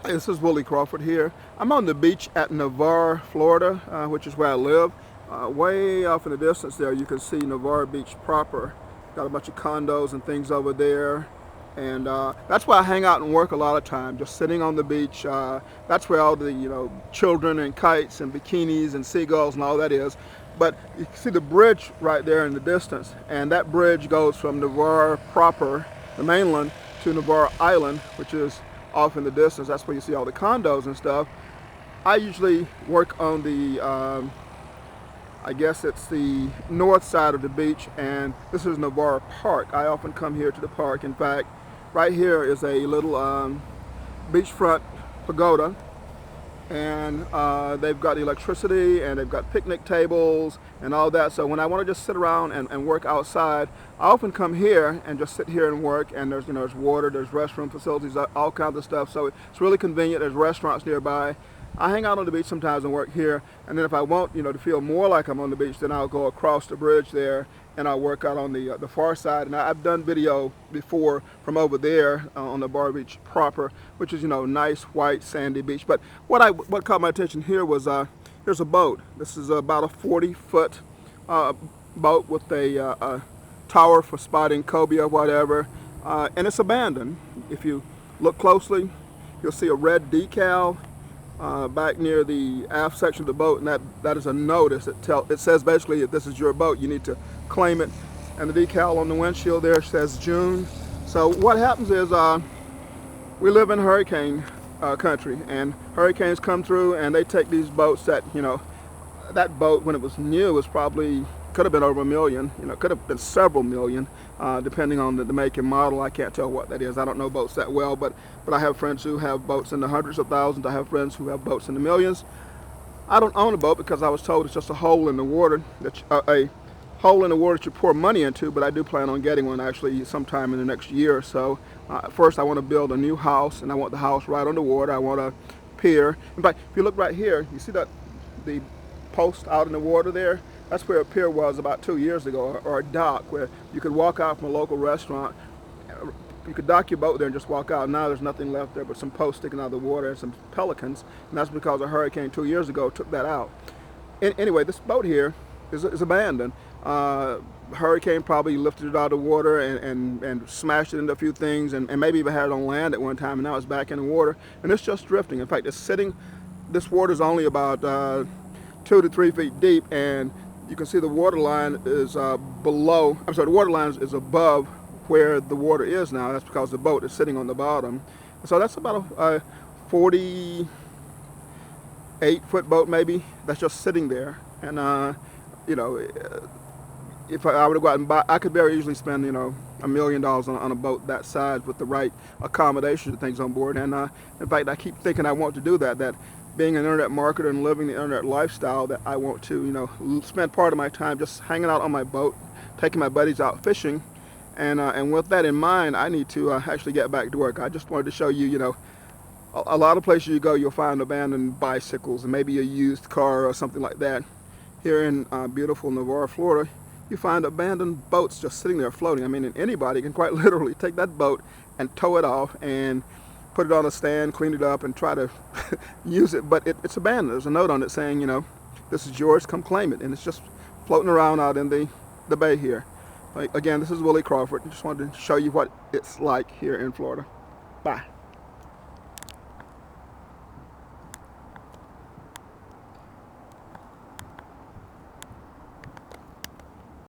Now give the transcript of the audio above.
Hey, this is Willie Crawford here. I'm on the beach at Navarre, Florida, which is where I live. Way off in the distance there, you can see Navarre Beach proper. Got a bunch of condos and things over there. And that's where I hang out and work a lot of time, just sitting on the beach. That's where all the children and kites and bikinis and seagulls and all that is. But you can see the bridge right there in the distance, and that bridge goes from Navarre proper, the mainland, to Navarre Island, which is off in the distance. That's where you see all the condos and stuff. I usually work on the, I guess it's the north side of the beach, and this is Navarre Park. I often come here to the park. In fact, right here is a little beachfront pagoda, and they've got electricity and they've got picnic tables and all that. So when I want to just sit around and work outside, I often come here and just sit here and work. And there's water, there's restroom facilities, all kinds of stuff. So it's really convenient. There's restaurants nearby. I hang out on the beach sometimes and work here, and then if I want, to feel more like I'm on the beach, then I'll go across the bridge there and I'll work out on the far side. And I've done video before from over there on the Bar Beach proper, which is nice white sandy beach. But what caught my attention here was here's a boat. This is about a 40-foot boat with a tower for spotting cobia or whatever, and it's abandoned. If you look closely, you'll see a red decal back near the aft section of the boat, and that is a notice. It says basically if this is your boat, you need to claim it. And the decal on the windshield there says June. So what happens is we live in hurricane country, and hurricanes come through and they take these boats that that boat when it was new was probably could have been over $1 million, could have been several million, depending on the make and model. I can't tell what that is. I don't know boats that well, but I have friends who have boats in the hundreds of thousands. I have friends who have boats in the millions. I don't own a boat because I was told it's just a hole in the water, a hole in the water that you pour money into, but I do plan on getting one actually sometime in the next year or so. First, I want to build a new house, and I want the house right on the water. I want a pier. In fact, if you look right here, you see that the post out in the water there? That's where a pier was about 2 years ago, or a dock where you could walk out from a local restaurant. You could dock your boat there and just walk out. Now there's nothing left there but some posts sticking out of the water and some pelicans, and that's because a hurricane 2 years ago took that out. Anyway, this boat here is abandoned. Hurricane probably lifted it out of the water and smashed it into a few things, and maybe even had it on land at one time, and now it's back in the water, and it's just drifting. In fact, it's sitting. This water is only about 2 to 3 feet deep, and you can see the water line is below. I'm sorry, the water line is above where the water is now. That's because the boat is sitting on the bottom. So that's about a 48-foot boat maybe that's just sitting there. And if I were to go out and buy, I could very easily spend $1 million on a boat that size with the right accommodations and things on board. And in fact, I keep thinking I want to do that. That being an internet marketer and living the internet lifestyle, that I want to spend part of my time just hanging out on my boat, taking my buddies out fishing. And with that in mind, I need to actually get back to work. I just wanted to show you, a lot of places you go, you'll find abandoned bicycles and maybe a used car or something like that. Here in beautiful Navarre, Florida, you find abandoned boats just sitting there floating. I mean, anybody can quite literally take that boat and tow it off and put it on a stand, clean it up, and try to use it. But it's abandoned. There's a note on it saying, this is yours, come claim it. And it's just floating around out in the bay here. Again, this is Willie Crawford. I just wanted to show you what it's like here in Florida. Bye.